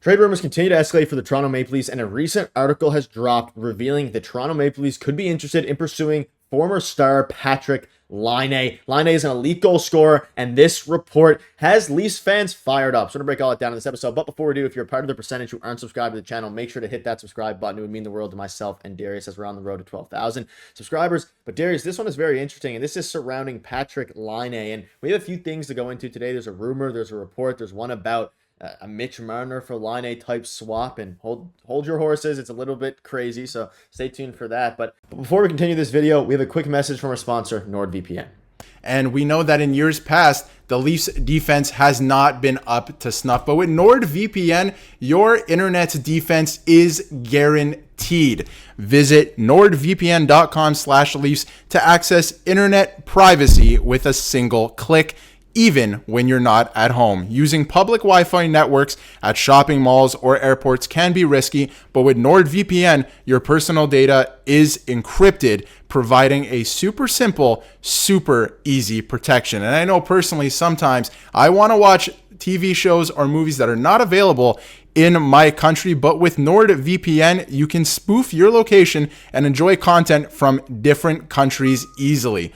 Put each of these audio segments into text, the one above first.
Trade rumors continue to escalate for the Toronto Maple Leafs, and a recent article has dropped revealing the Toronto Maple Leafs could be interested in pursuing former star Patrik Laine. Laine is an elite goal scorer, and this report has Leafs fans fired up. So I'm going to break all that down in this episode. But before we do, if you're a part of the percentage who aren't subscribed to the channel, make sure to hit that subscribe button. It would mean the world to myself and Darius as we're on the road to 12,000 subscribers. But Darius, this one is very interesting, and this is surrounding Patrik Laine. And we have a few things to go into today. There's a rumor, there's a report, there's one about a Mitch Marner for Laine type swap, and hold your horses. It's a little bit crazy, so stay tuned for that. But before we continue this video, we have a quick message from our sponsor, NordVPN. And we know that in years past, the Leafs defense has not been up to snuff. But with NordVPN, your internet's defense is guaranteed. Visit nordvpn.com/Leafs to access internet privacy with a single click, even when you're not at home. Using public Wi-Fi networks at shopping malls or airports can be risky, but with NordVPN, your personal data is encrypted, providing a super simple, super easy protection. And I know personally, sometimes I want to watch TV shows or movies that are not available in my country, but with NordVPN, you can spoof your location and enjoy content from different countries easily.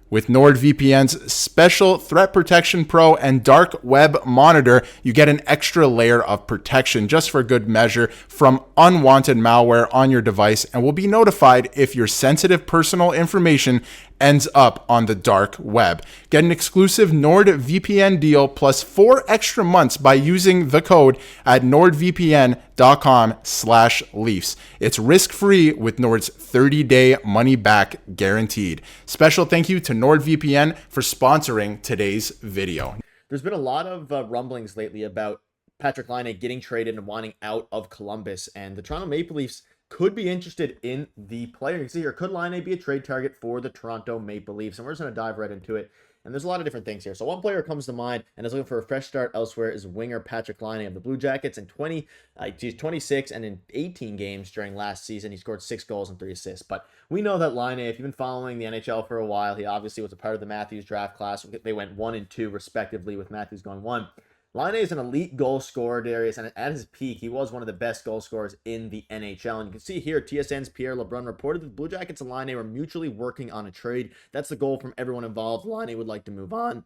With NordVPN's special Threat Protection Pro and Dark Web Monitor, you get an extra layer of protection just for good measure from unwanted malware on your device, and will be notified if your sensitive personal information ends up on the dark web. Get an exclusive NordVPN deal plus 4 extra months by using the code at nordvpn.com/Leafs. It's risk-free with Nord's 30-day money-back guaranteed. Special thank you to NordVPN for sponsoring today's video. There's been a lot of rumblings lately about Patrik Laine getting traded and wanting out of Columbus, and the Toronto Maple Leafs could be interested in the player. You can see here, could Laine be a trade target for the Toronto Maple Leafs? And we're just going to dive right into it. And there's a lot of different things here. So one player comes to mind and is looking for a fresh start elsewhere is winger Patrik Laine of the Blue Jackets. In 26 and in 18 games during last season, he scored 6 goals and 3 assists. But we know that Laine, if you've been following the NHL for a while, he obviously was a part of the Matthews draft class. They went 1 and 2 respectively, with Matthews going 1. Laine is an elite goal scorer, Darius, and at his peak, he was one of the best goal scorers in the NHL. And you can see here, TSN's Pierre LeBrun reported that the Blue Jackets and Laine were mutually working on a trade. That's the goal from everyone involved. Laine would like to move on.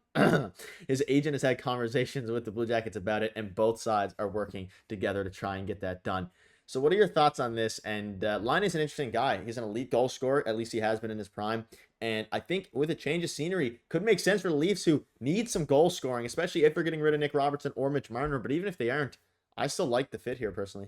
His agent has had conversations with the Blue Jackets about it, and both sides are working together to try and get that done. So what are your thoughts on this? And Laine is an interesting guy. He's an elite goal scorer. At least he has been in his prime. And I think with a change of scenery, could make sense for the Leafs, who need some goal scoring, especially if they're getting rid of Nick Robertson or Mitch Marner. But even if they aren't, I still like the fit here personally.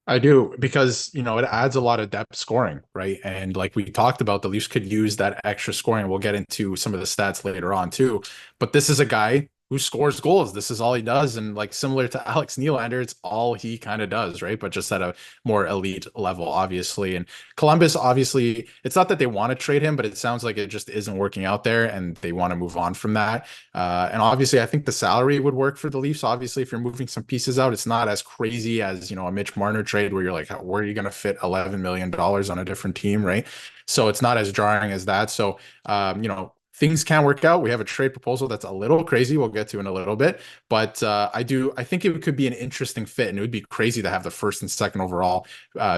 I do, because, it adds a lot of depth scoring, right? And like we talked about, the Leafs could use that extra scoring. We'll get into some of the stats later on too. But this is a guy who scores goals. This is all he does. And like similar to Alex Nylander, it's all he kind of does, right? But just at a more elite level, obviously. And Columbus, obviously, it's not that they want to trade him, but it sounds like it just isn't working out there and they want to move on from that. And obviously, I think the salary would work for the Leafs. Obviously, if you're moving some pieces out, it's not as crazy as, a Mitch Marner trade where you're like, where are you going to fit $11 million on a different team, right? So it's not as jarring as that. So, things can work out. We have a trade proposal that's a little crazy. We'll get to in a little bit, but I think it could be an interesting fit, and it would be crazy to have the first and second overall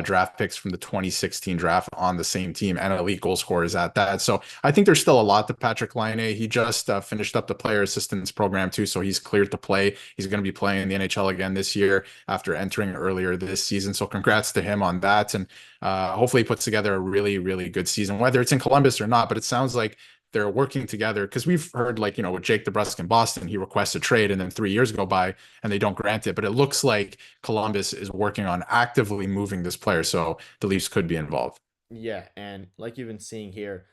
draft picks from the 2016 draft on the same team and elite goal scorers at that. So I think there's still a lot to Patrik Laine. He just finished up the player assistance program too, so he's cleared to play. He's going to be playing in the NHL again this year after entering earlier this season. So congrats to him on that, and hopefully he puts together a really, really good season, whether it's in Columbus or not. But it sounds like they're working together, because we've heard, like, with Jake DeBrusk in Boston, he requests a trade and then 3 years go by and they don't grant it. But it looks like Columbus is working on actively moving this player, so the Leafs could be involved. Yeah, and like you've been seeing here,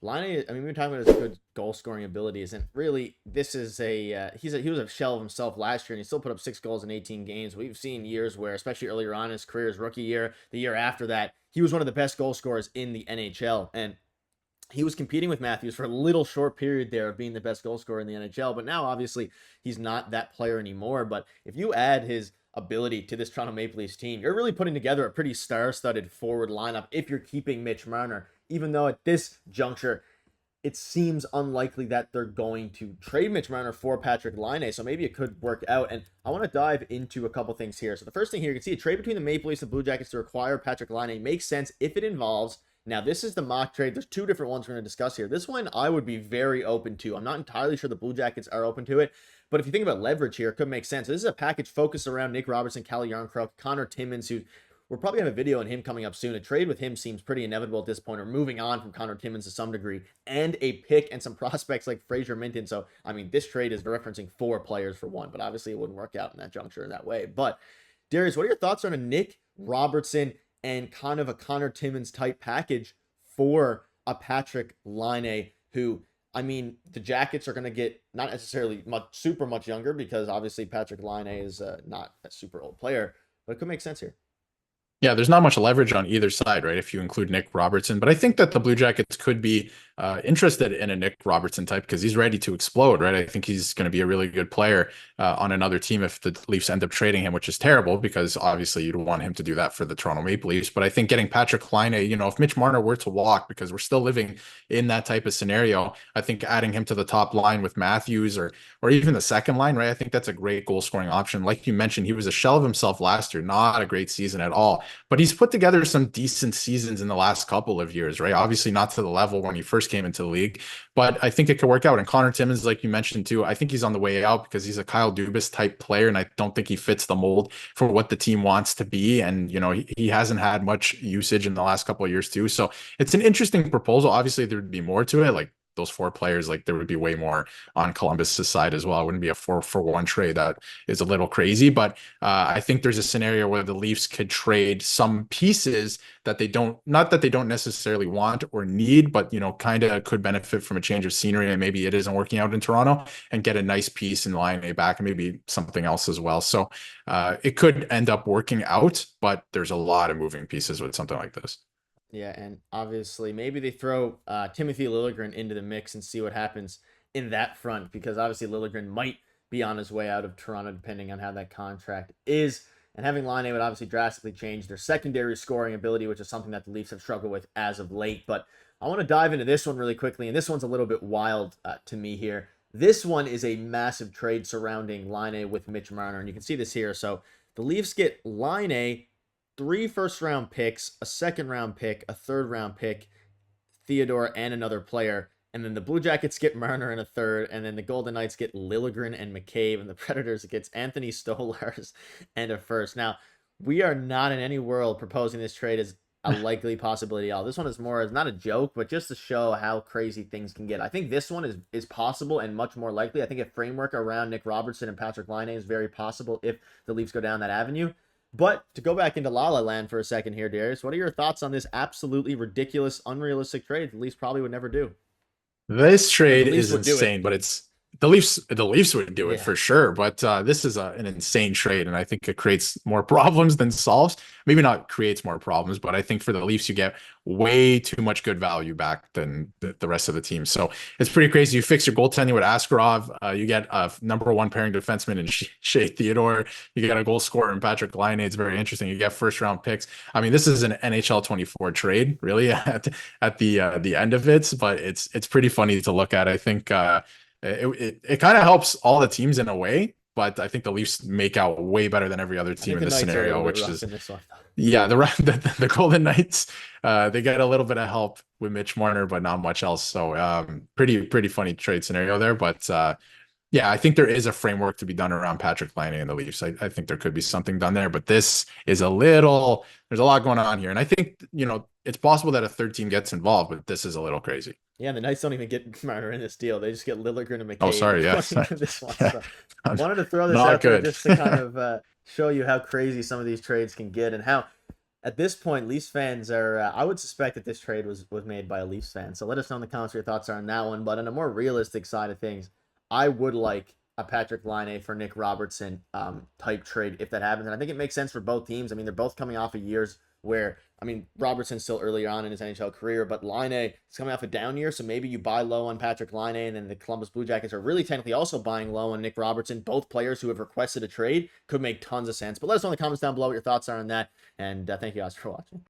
Laine, we've been talking about his good goal scoring abilities, and really, this is he was a shell of himself last year, and he still put up 6 goals in 18 games. We've seen years where, especially earlier on in his career, his rookie year, the year after that, he was one of the best goal scorers in the NHL, and he was competing with Matthews for a little short period there of being the best goal scorer in the NHL, but now obviously he's not that player anymore. But if you add his ability to this Toronto Maple Leafs team, you're really putting together a pretty star-studded forward lineup if you're keeping Mitch Marner, even though at this juncture, it seems unlikely that they're going to trade Mitch Marner for Patrick Laine, so maybe it could work out. And I want to dive into a couple things here. So the first thing here, you can see a trade between the Maple Leafs and Blue Jackets to acquire Patrick Laine makes sense if it involves. Now, this is the mock trade. There's two different ones we're going to discuss here. This one I would be very open to. I'm not entirely sure the Blue Jackets are open to it, but if you think about leverage here, it could make sense. So this is a package focused around Nick Robertson, Calle Yarncroke, Connor Timmins, who we'll probably have a video on him coming up soon. A trade with him seems pretty inevitable at this point, or moving on from Connor Timmins to some degree, and a pick and some prospects like Fraser Minton. So, I mean, this trade is referencing 4 players for one, but obviously it wouldn't work out in that juncture in that way. But, Darius, what are your thoughts on a Nick Robertson and kind of a Connor Timmins type package for a Patrick Laine, who, I mean, the Jackets are going to get not necessarily super much younger, because obviously Patrick Laine is not a super old player, but it could make sense here. Yeah, there's not much leverage on either side, right? If you include Nick Robertson, but I think that the Blue Jackets could be interested in a Nick Robertson type because he's ready to explode, right? I think he's going to be a really good player on another team if the Leafs end up trading him, which is terrible because obviously you'd want him to do that for the Toronto Maple Leafs. But I think getting Patrick Laine, if Mitch Marner were to walk, because we're still living in that type of scenario, I think adding him to the top line with Matthews or even the second line, right? I think that's a great goal scoring option. Like you mentioned, he was a shell of himself last year, not a great season at all. But he's put together some decent seasons in the last couple of years, right? Obviously not to the level when he first came into the league, but I think it could work out. And Connor Timmins, like you mentioned too, I think he's on the way out because he's a Kyle Dubas type player, and I don't think he fits the mold for what the team wants to be. And, he hasn't had much usage in the last couple of years too. So it's an interesting proposal. Obviously, there would be more to it. Like, those 4 players, like there would be way more on Columbus's side as well. It wouldn't be a 4-for-1 trade. That is a little crazy, but I think there's a scenario where the Leafs could trade some pieces that not that they don't necessarily want or need, but kind of could benefit from a change of scenery, and maybe it isn't working out in Toronto, and get a nice piece in Laine back, and maybe something else as well. So it could end up working out, but there's a lot of moving pieces with something like this. Yeah, and obviously maybe they throw Timothy Liljegren into the mix and see what happens in that front, because obviously Liljegren might be on his way out of Toronto depending on how that contract is. And having Laine would obviously drastically change their secondary scoring ability, which is something that the Leafs have struggled with as of late. But I want to dive into this one really quickly, and this one's a little bit wild to me here. This one is a massive trade surrounding Laine with Mitch Marner, and you can see this here. So the Leafs get Laine, 3 first-round picks, a second-round pick, a third-round pick, Theodore, and another player. And then the Blue Jackets get Marner in a third, and then the Golden Knights get Liljegren and McCabe, and the Predators gets Anthony Stolarz and a first. Now, we are not in any world proposing this trade as a likely possibility at all. This one is more as not a joke, but just to show how crazy things can get. I think this one is possible and much more likely. I think a framework around Nick Robertson and Patrick Laine is very possible if the Leafs go down that avenue. But to go back into La La Land for a second here, Darius, what are your thoughts on this absolutely ridiculous, unrealistic trade the Leafs probably would never do? This trade is insane, but it's the Leafs would do it for sure. But this is an insane trade, and I think it creates more problems than solves. Maybe not creates more problems, but I think for the Leafs, you get way too much good value back than the rest of the team. So it's pretty crazy. You fix your goaltending with Askarov. You get a #1 pairing defenseman in Shea Theodore. You get a goal scorer in Patrick Laine. It's very interesting. You get first-round picks. I mean, this is an NHL 24 trade, really, at the end of it. But it's pretty funny to look at. I think it kind of helps all the teams in a way, but I think the Leafs make out way better than every other team in this scenario, which is the Golden Knights. They get a little bit of help with Mitch Marner, but not much else. So pretty funny trade scenario there. But yeah, I think there is a framework to be done around Patrick Laine and the Leafs. I think there could be something done there, but this is there's a lot going on here. And I think, it's possible that a third team gets involved, but this is a little crazy. Yeah, the Knights don't even get Marner in this deal. They just get Liljegren and McCabe. Oh, sorry, yeah. This one. So I wanted to throw this out there just to kind of show you how crazy some of these trades can get, and how, at this point, Leafs fans are, I would suspect that this trade was made by a Leafs fan. So let us know in the comments what your thoughts are on that one. But on a more realistic side of things, I would like a Patrick Laine for Nick Robertson type trade if that happens. And I think it makes sense for both teams. I mean, they're both coming off of years where, I mean, Robertson's still earlier on in his NHL career, but Laine is coming off a down year, so maybe you buy low on Patrick Laine, and then the Columbus Blue Jackets are really technically also buying low on Nick Robertson. Both players who have requested a trade could make tons of sense. But let us know in the comments down below what your thoughts are on that, and thank you guys for watching.